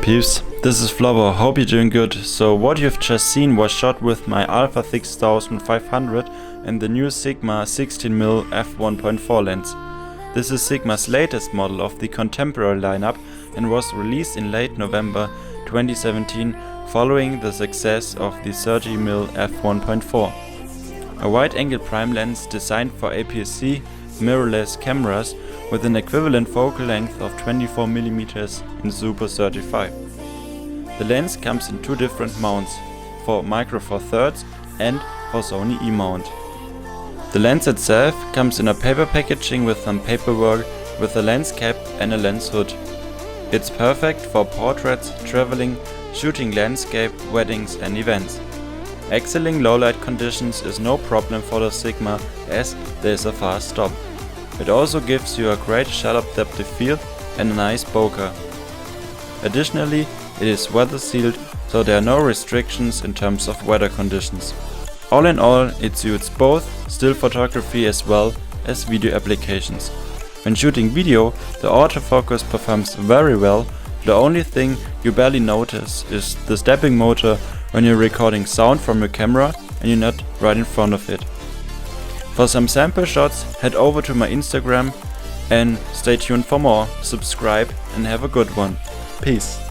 peeps, this is Flbbr, hope you're doing good. So what you've just seen was shot with my a6500 and the new Sigma 16mm f1.4 lens. This is Sigma's latest model of the contemporary lineup and was released in late November 2017 following the success of the 30mm f1.4. A wide-angle prime lens designed for APS-C mirrorless cameras with an equivalent focal length of 24mm in Super 35. The lens comes in two different mounts, for Micro Four Thirds and for Sony E-mount. The lens itself comes in a paper packaging with some paperwork with a lens cap and a lens hood. It's perfect for portraits, traveling, shooting landscape, weddings and events. Excelling low-light conditions is no problem for the Sigma as there is a fast stop. It also gives you a great shutter depth of field and a nice bokeh. Additionally, it is weather sealed, so there are no restrictions in terms of weather conditions. All in all, it suits both still photography as well as video applications. When shooting video, the autofocus performs very well. The only thing you barely notice is the stepping motor when you're recording sound from your camera and you're not right in front of it. For some sample shots, head over to my Instagram and stay tuned for more. Subscribe and have a good one. Peace.